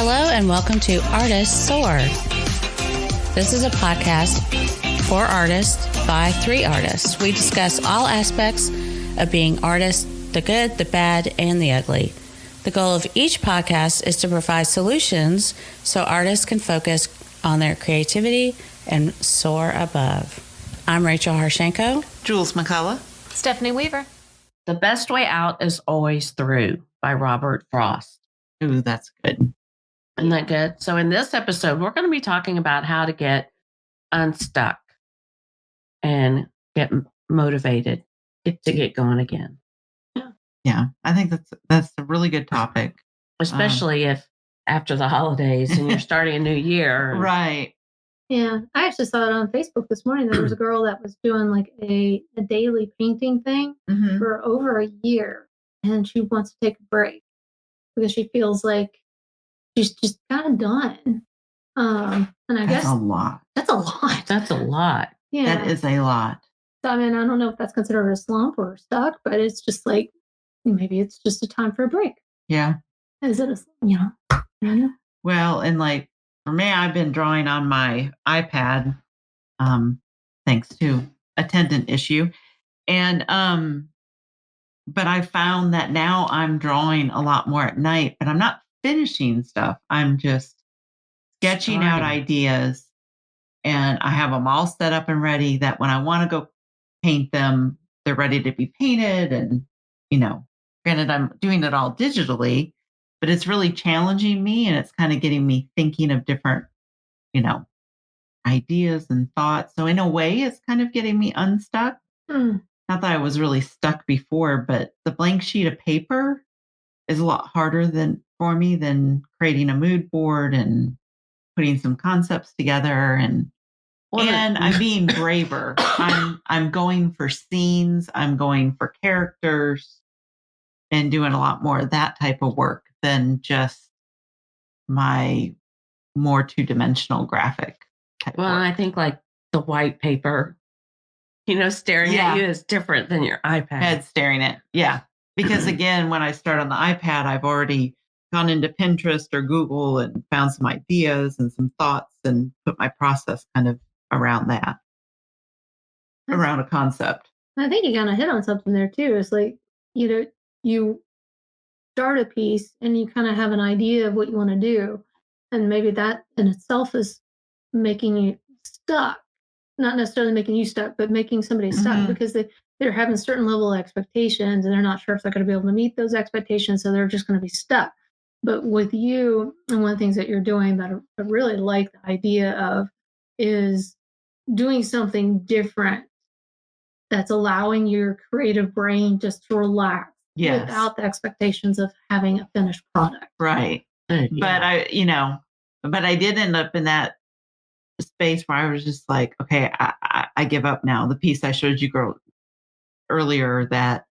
Hello and welcome to Artists Soar. This is a podcast for artists by 3 artists. We discuss all aspects of being artists, the good, the bad, and the ugly. The goal of each podcast is to provide solutions so artists can focus on their creativity and soar above. I'm Rachel Harshenko. Jules McCullough. Stephanie Weaver. The Best Way Out is Always Through by Robert Frost. Ooh, that's good. Isn't that good? So in this episode, we're going to be talking about how to get unstuck and get motivated, get going again. Yeah, I think that's a really good topic. Especially if after the holidays and you're starting a new year. Right. Yeah, I actually saw it on Facebook this morning. There was a girl that was doing like a daily painting thing for over a year, and she wants to take a break because she feels like she's just kind of done. And I guess a lot. That's a lot. That's a lot. Yeah, that is a lot. So, I mean, I don't know if that's considered a slump or stuck, but it's just like maybe it's just a time for a break. Yeah. Is it I don't know. Well, and like for me, I've been drawing on my iPad, thanks to a tendon issue. And but I found that now I'm drawing a lot more at night, but I'm not finishing stuff. I'm just sketching out ideas, and I have them all set up and ready that when I want to go paint them, they're ready to be painted. And, granted, I'm doing it all digitally, but it's really challenging me, and it's kind of getting me thinking of different, ideas and thoughts. So in a way, it's kind of getting me unstuck. Not that I was really stuck before, but the blank sheet of paper is a lot harder for me than creating a mood board and putting some concepts together. And I'm being braver. I'm going for scenes. I'm going for characters and doing a lot more of that type of work than just my more two-dimensional graphic type work. I think like the white paper, staring at you is different than your iPad. Head staring at, yeah. Because again, when I start on the iPad, I've already gone into Pinterest or Google and found some ideas and some thoughts and put my process kind of around that, around a concept. I think you kind of hit on something there too. It's like, you start a piece and you kind of have an idea of what you want to do. And maybe that in itself is making you stuck. Not necessarily making you stuck, but making somebody stuck because they're having certain level of expectations and they're not sure if they're going to be able to meet those expectations. So they're just going to be stuck. But with you, and one of the things that you're doing that I really like the idea of is doing something different that's allowing your creative brain just to relax without the expectations of having a finished product. Right. Yeah. But I did end up in that space where I was just like, okay, I give up now. The piece I showed you earlier that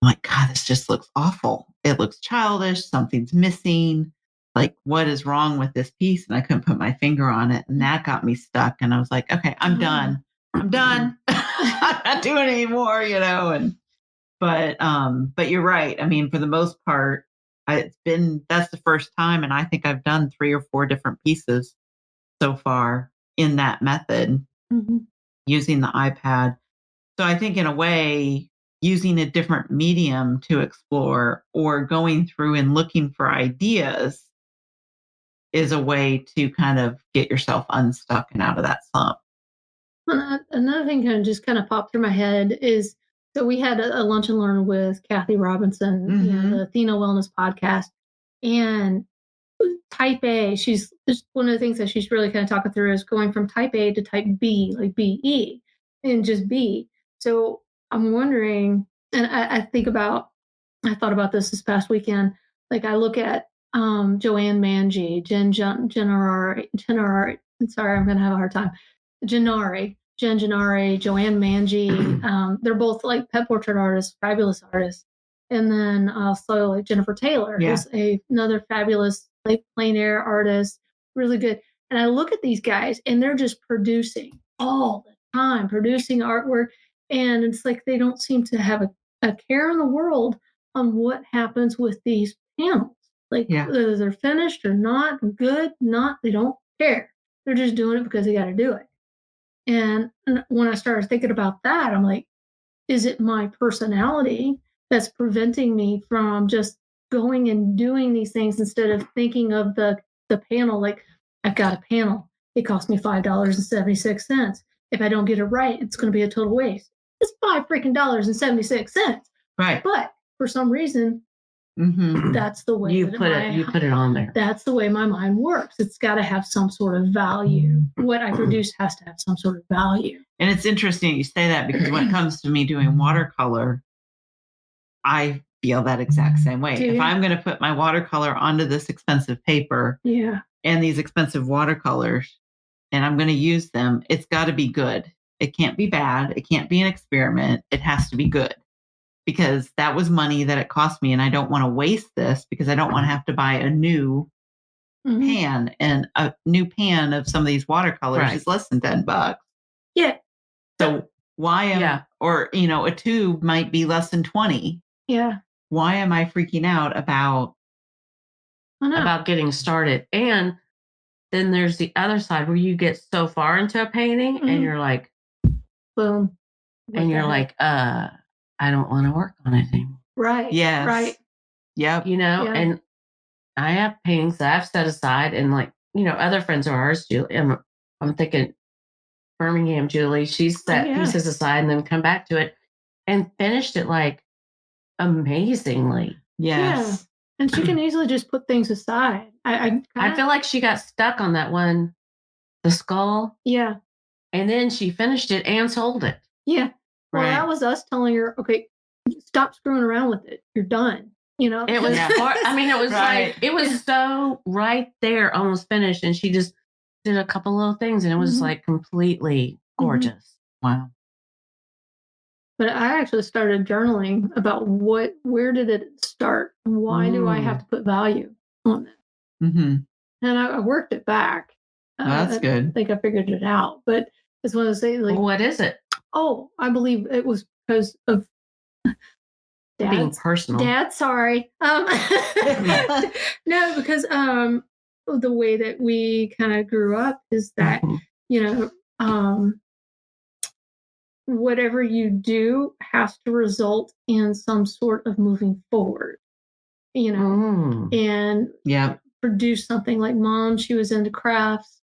I'm like, God, this just looks awful. It looks childish. Something's missing. Like, what is wrong with this piece? And I couldn't put my finger on it. And that got me stuck. And I was like, okay, I'm done. I'm done. I'm not doing it anymore, But you're right. I mean, for the most part, that's the first time. And I think I've done 3 or 4 different pieces so far in that method using the iPad. So I think in a way, using a different medium to explore or going through and looking for ideas is a way to kind of get yourself unstuck and out of that slump. Well, another thing kind of popped through my head is, so we had a lunch and learn with Kathy Robinson, the Athena Wellness podcast, and type A, she's just one of the things that she's really kind of talking through is going from type A to type B, like BE, and just B. So I'm wondering, and I thought about this past weekend. Like I look at Joanne Manji, Jen Gennari, sorry, I'm going to have a hard time. Jen Gennari, Joanne Manji. They're both like pet portrait artists, fabulous artists. And then also like Jennifer Taylor, who's another fabulous like plein air artist, really good. And I look at these guys and they're just producing all the time, producing artwork. And it's like they don't seem to have a care in the world on what happens with these panels. Like Yeah. whether they're finished or not, good, not, they don't care. They're just doing it because they got to do it. And when I started thinking about that, I'm like, is it my personality that's preventing me from just going and doing these things instead of thinking of the panel? Like, I've got a panel. It cost me $5.76. If I don't get it right, it's going to be a total waste. It's $5 freaking $76. Right. But for some reason, Mm-hmm. that's the way You put it on there. That's the way my mind works. It's got to have some sort of value. What I produce has to have some sort of value. And it's interesting you say that, because when it comes to me doing watercolor, I feel that exact same way. If I'm going to put my watercolor onto this expensive paper, and these expensive watercolors, and I'm going to use them, it's got to be good. It can't be bad. It can't be an experiment. It has to be good, because that was money that it cost me, and I don't want to waste this, because I don't want to have to buy a new pan, and a new pan of some of these watercolors is less than $10. Yeah. So why am or a tube might be less than 20. Yeah. Why am I freaking out about getting started? And then there's the other side where you get so far into a painting and you're like, boom. And you're like, I don't want to work on it anymore. Right. Yes. Right. Yep. And I have paintings that I've set aside, and other friends of ours, Julie, I'm thinking Birmingham, Julie, she's set pieces aside and then come back to it and finished it like amazingly. Yes. Yeah. And she can easily just put things aside. I feel like she got stuck on that one, the skull. Yeah. And then she finished it and sold it. Yeah. Well, that was us telling her, okay, stop screwing around with it. You're done. It was, it was like, it was so right there, almost finished. And she just did a couple little things, and it was like completely gorgeous. Wow. But I actually started journaling about where did it start? Why do I have to put value on it? Mm-hmm. And I worked it back. That's good. I think I figured it out. But it's one of those things like, what is it? Oh, I believe it was because of being personal. Dad, sorry. No, because the way that we kind of grew up is that, whatever you do has to result in some sort of moving forward, and produce something. Like Mom, she was into crafts.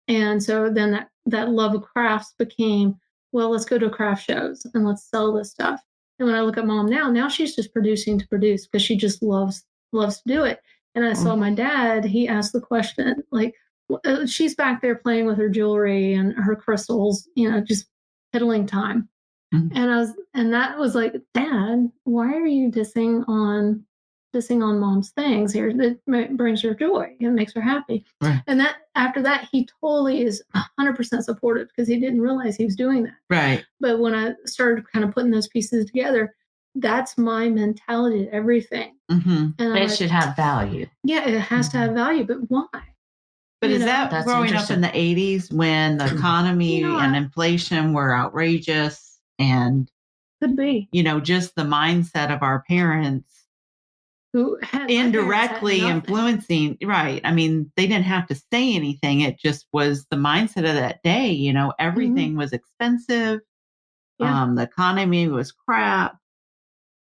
And so then that love of crafts became, well, let's go to craft shows and let's sell this stuff. And when I look at Mom now she's just producing to produce because she just loves to do it. And I saw my dad, he asked the question, like, she's back there playing with her jewelry and her crystals, just piddling time. And that was like, Dad, why are you dissing on Mom's things here? That brings her joy and makes her happy. Right. And that after that, he totally is 100% supportive, because he didn't realize he was doing that. Right. But when I started kind of putting those pieces together, that's my mentality to everything. Mm-hmm. And it should have value. Yeah, it has to have value, but why? But is that growing up in the 80s when the economy and inflation were outrageous, and could be, just the mindset of our parents who indirectly influencing, right? I mean, they didn't have to say anything. It just was the mindset of that day. Everything was expensive. The economy was crap.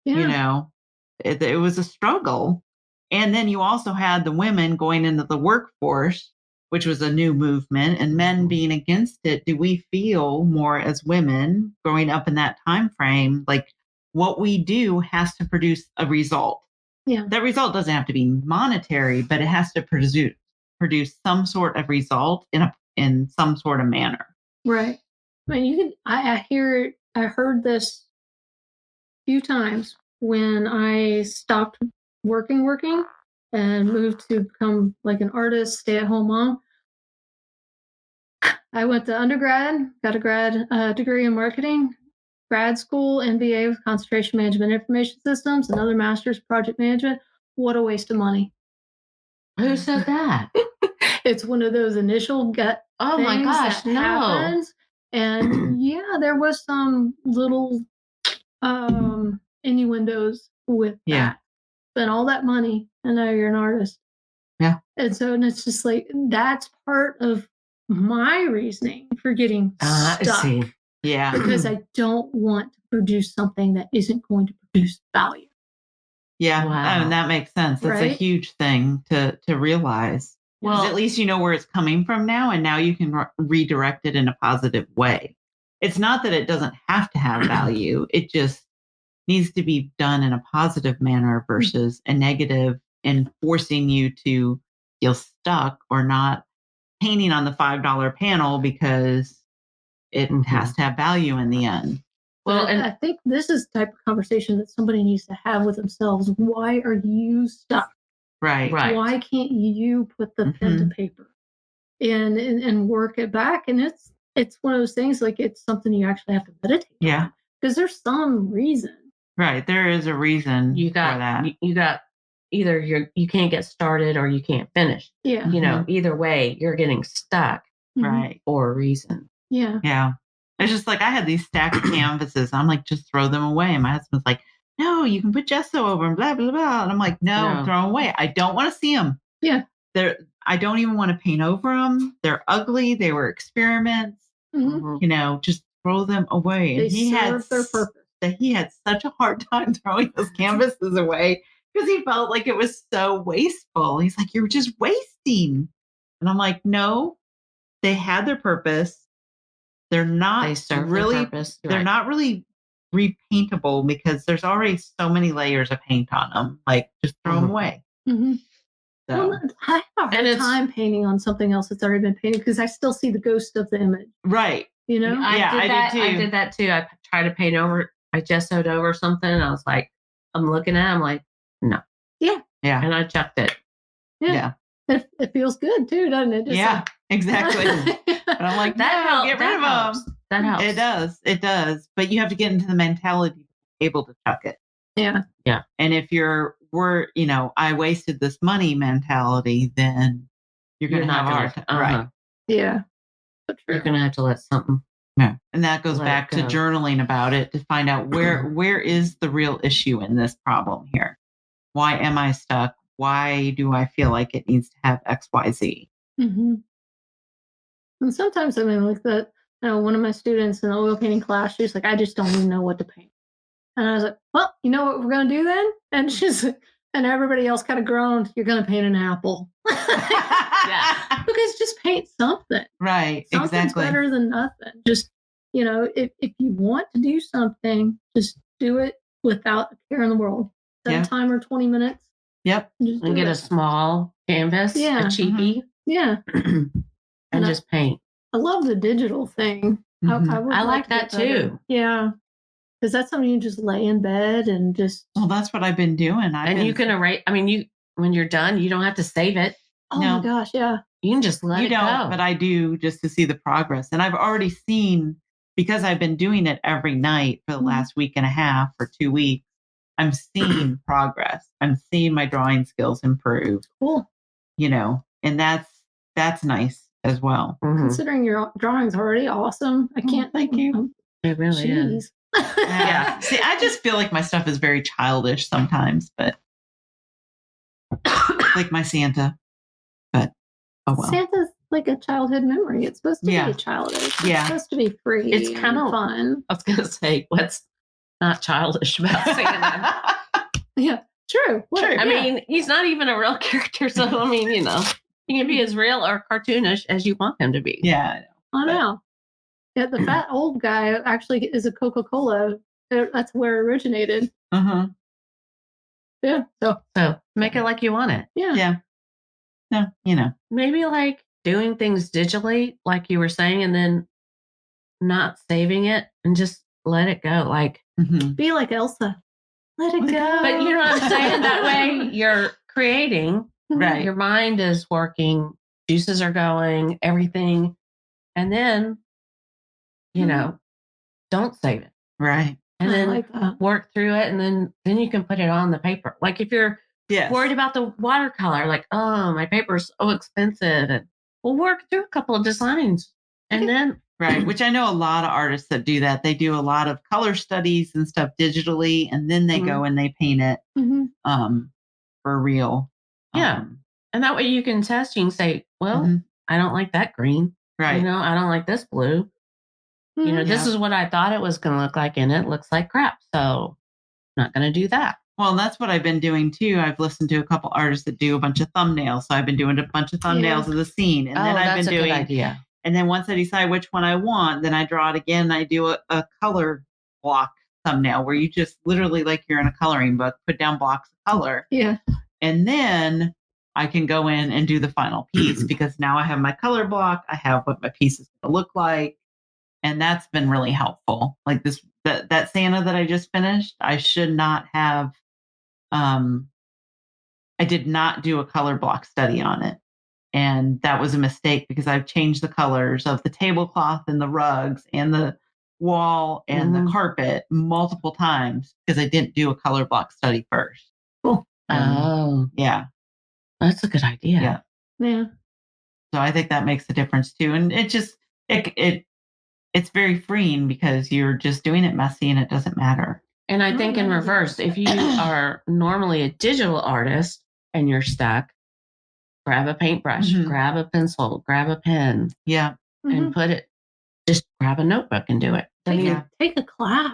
It was a struggle. And then you also had the women going into the workforce, which was a new movement, and men being against it. Do we feel more as women growing up in that time frame, like what we do has to produce a result? Yeah. That result doesn't have to be monetary, but it has to produce some sort of result in some sort of manner. Right. I mean, I heard this a few times when I stopped working and moved to become like an artist, stay-at-home mom. I went to undergrad, got a grad degree in marketing, grad school, MBA with concentration management information systems, another master's project management. What a waste of money. Who said that? It's one of those initial gut oh things my gosh, that happens. And there was some little innuendos with that. Spent all that money and now you're an artist. Yeah. And so, and it's just like, that's part of my reasoning for getting stuck. See. Yeah. Because I don't want to produce something that isn't going to produce value. Yeah. Wow. And that makes sense. That's a Right? huge thing to realize. Well, at least you know where it's coming from now, and now you can redirect it in a positive way. It's not that it doesn't have to have value. It just needs to be done in a positive manner versus a negative and forcing you to feel stuck or not painting on the $5 panel because it has to have value in the end. Well, and I think this is the type of conversation that somebody needs to have with themselves. Why are you stuck? Right. Why can't you put the pen to paper and work it back? And it's one of those things, like, it's something you actually have to meditate on. Because there's some reason. Right. There is a reason for that. You got either you can't get started or you can't finish. Yeah. You know, either way, you're getting stuck. Right. For a reason. Yeah. Yeah. It's just like I had these stack of canvases. I'm like, just throw them away. And my husband's like, no, you can put gesso over and blah, blah, blah. And I'm like, no, throw them away. I don't want to see them. Yeah. I don't even want to paint over them. They're ugly. They were experiments. You know, just throw them away. And they serve their purpose. He had such a hard time throwing those canvases away because he felt like it was so wasteful. He's like, you're just wasting. And I'm like, no, they had their purpose. They're not really, they're not really repaintable because there's already so many layers of paint on them. Like, just throw them away. So. Well, I have a hard time painting on something else that's already been painted because I still see the ghost of the image. Right. You know? I did that too. I tried to paint over, I gessoed over something and I was like, I'm looking at it, I'm like, no. Yeah. Yeah. And I chucked it. Yeah. It feels good too, doesn't it? Just exactly. But I'm like, get rid of them. That helps. It does. But you have to get into the mentality to be able to chuck it. Yeah. Yeah. And if I wasted this money mentality, then you're going to have a hard time. Right. Yeah. You're going to have to let something. Yeah. And that goes back to journaling about it to find out where is the real issue in this problem here? Why am I stuck? Why do I feel like it needs to have X, Y, Z? And sometimes, I mean, like that, one of my students in the oil painting class, she's like, I just don't even know what to paint. And I was like, well, you know what we're going to do then? And she's like, and everybody else kind of groaned, you're going to paint an apple. Because just paint something. Right. Something's better than nothing. Just, if you want to do something, just do it without a care in the world. Set a timer 20 minutes. Yep. And get a small canvas, a cheapie. Yeah. And just paint. I love the digital thing. I like that too. Yeah. Because that's something you just lay in bed and just. Well, that's what I've been doing. You can erase. I mean, when you're done, you don't have to save it. Oh my gosh, yeah. You can just let it go. But I do just to see the progress. And I've already seen, because I've been doing it every night for the last week and a half or 2 weeks, I'm seeing progress. I'm seeing my drawing skills improve. Cool. And that's nice as well. Considering your drawing's already awesome, I can't thank you. It really is. Yeah. See, I just feel like my stuff is very childish sometimes, but like my Santa. But oh well. Santa's like a childhood memory. It's supposed to be childish. It's supposed to be free. It's kind of fun. I was gonna say, what's not childish about Santa? Yeah. True. I mean, he's not even a real character, so I mean, he can be as real or cartoonish as you want him to be. Yeah, I know. Yeah, the fat old guy actually is a Coca-Cola. That's where it originated. Yeah. So make it like you want it. Yeah. No, maybe like doing things digitally, like you were saying, and then not saving it and just let it go. Like be like Elsa. Let it go. But you know what I'm saying? That way you're creating. Right. Your mind is working. Juices are going. Everything. And then, don't save it. Right. And then work through it. And then you can put it on the paper. Like if you're worried about the watercolor, like, oh, my paper's so expensive. And we'll work through a couple of designs. And then. Right. Which I know a lot of artists that do that. They do a lot of color studies and stuff digitally. And then they go and they paint it for real. Yeah. And that way you can test, you can say, well, I don't like that green. Right. You know, I don't like this blue. You know, this is what I thought it was going to look like, and it looks like crap. So I'm not going to do that. Well, and that's what I've been doing too. I've listened to a couple artists that do a bunch of thumbnails. So I've been doing a bunch of thumbnails of the scene. And then I've been doing, good idea. And then once I decide which one I want, then I draw it again. I do a color block thumbnail where you just literally, like you're in a coloring book, put down blocks of color. Yeah. And then I can go in and do the final piece because now I have my color block. I have what my piece is going to look like. And that's been really helpful. Like that Santa that I just finished, I should not have, I did not do a color block study on it. And that was a mistake because I've changed the colors of the tablecloth and the rugs and the wall and the carpet multiple times because I didn't do a color block study first. Cool. Yeah. That's a good idea. Yeah. So I think that makes a difference too. And it just, it's very freeing because you're just doing it messy and it doesn't matter. And I think in reverse, if you are normally a digital artist and you're stuck, grab a paintbrush, grab a pencil, grab a pen. Yeah. And just grab a notebook and do it. Take a class.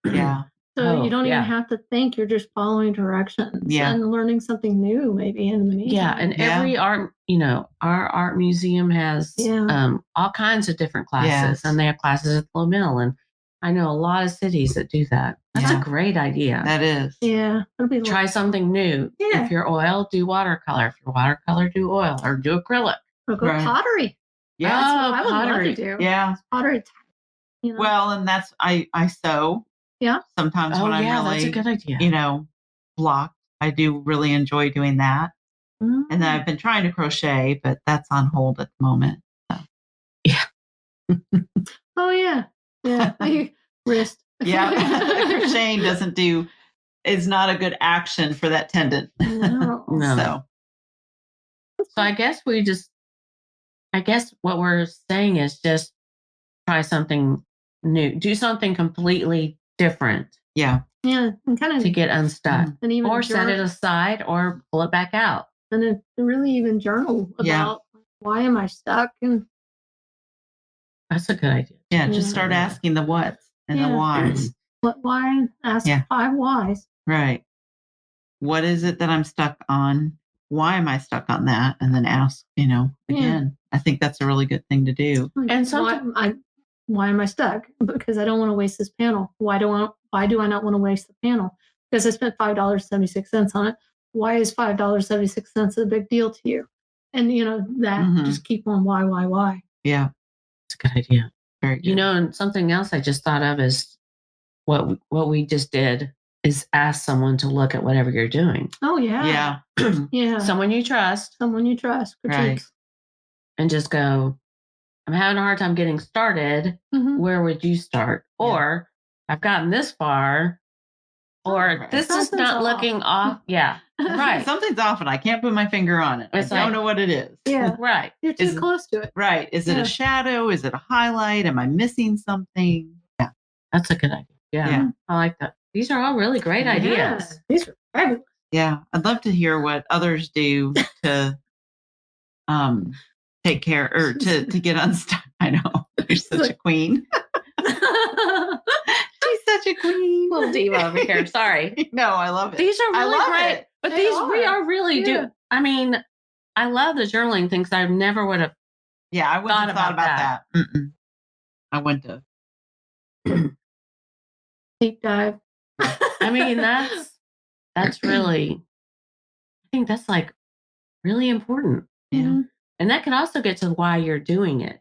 Yeah. So you don't even have to think, you're just following directions and learning something new maybe in the meantime. Yeah. And every art, our art museum has all kinds of different classes and they have classes at the Mill. And I know a lot of cities that do that. That's a great idea. That is. Yeah. Try something new. Yeah. If you're oil, do watercolor. If you're watercolor, do oil or do acrylic. Or go pottery. Yeah. That's what I would love to do. Yeah. Pottery. Well, and that's, I sew. Yeah. Sometimes when I'm really, that's a good idea. Blocked, I do really enjoy doing that. And then I've been trying to crochet, but that's on hold at the moment. So. Yeah. Oh yeah. Yeah. Wrist. Yeah. Crocheting is not a good action for that tendon. No. So I guess what we're saying is just try something new, do something completely different. Yeah. Yeah. And kind of to get unstuck and even or set it aside or pull it back out. And then really even journal about why am I stuck? And that's a good idea. Yeah. Just start asking the whats and the whys. Why? Ask 5 whys. Right. What is it that I'm stuck on? Why am I stuck on that? And then ask, again. I think that's a really good thing to do. And why am I stuck? Because I don't want to waste this panel. Why do I not want to waste the panel? Because I spent $5.76 on it. Why is $5.76 a big deal to you? And that just keep on why. Yeah. It's a good idea. Very good. And something else I just thought of is what we just did is ask someone to look at whatever you're doing. Oh yeah. Yeah. Yeah. Someone you trust. Critiques. Right. And just go, I'm having a hard time getting started. Where would you start? Or I've gotten this far. Or this is not looking off. Yeah. Right. Something's off and I can't put my finger on it. I don't know what it is. Yeah. Right. You're too close to it. Right. Is it a shadow? Is it a highlight? Am I missing something? Yeah. That's a good idea. Yeah. I like that. These are all really great ideas. These are fabulous. Yeah. I'd love to hear what others do to take care or to get unstuck. I know. You're such a queen. She's such a queen. Little diva over here. Sorry. No, I love it. These are really great. It. But we are really do. I mean, I love the journaling things. I never would have. Yeah, I wouldn't have thought about that. I went to deep dive. I mean, that's really. I think that's like really important. Yeah. And that can also get to why you're doing it.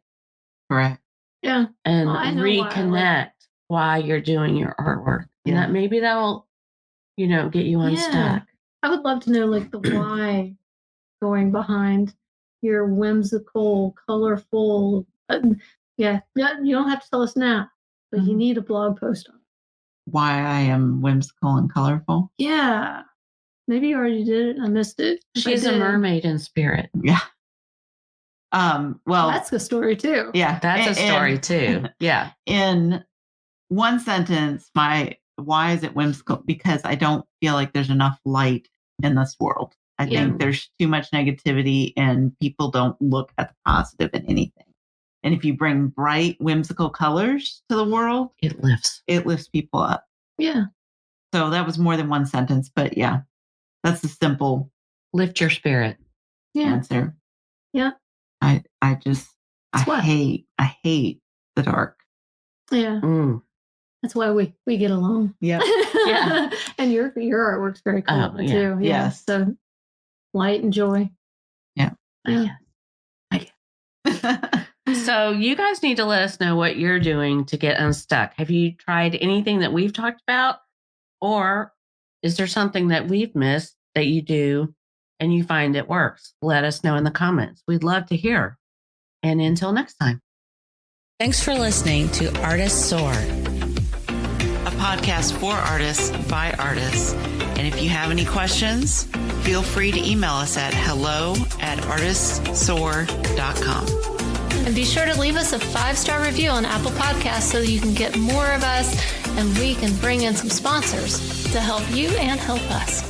Correct. Yeah. And reconnect why you're doing your artwork. And that maybe that'll, get you unstuck. I would love to know the why going behind your whimsical, colorful. You don't have to tell us now, but you need a blog post on it. Why I am whimsical and colorful. Yeah. Maybe you already did it. I missed it. She's a mermaid in spirit. Yeah. Well, that's a story too. Yeah. That's a story too. Yeah. In one sentence, why is it whimsical? Because I don't feel like there's enough light in this world. I think there's too much negativity and people don't look at the positive in anything. And if you bring bright, whimsical colors to the world, it lifts people up. Yeah. So that was more than one sentence, but yeah, that's the simple lift your spirit answer. Yeah. I hate the dark. Yeah. That's why we get along. Yeah. Yeah. And your artwork's very colorful too. Yeah. Yes. So light and joy. Yeah. So you guys need to let us know what you're doing to get unstuck. Have you tried anything that we've talked about? Or is there something that we've missed that you do and you find it works? Let us know in the comments. We'd love to hear. And until next time. Thanks for listening to Artists Soar, a podcast for artists by artists. And if you have any questions, feel free to email us at hello@artistssoar.com. And be sure to leave us a 5-star review on Apple Podcasts so you can get more of us and we can bring in some sponsors to help you and help us.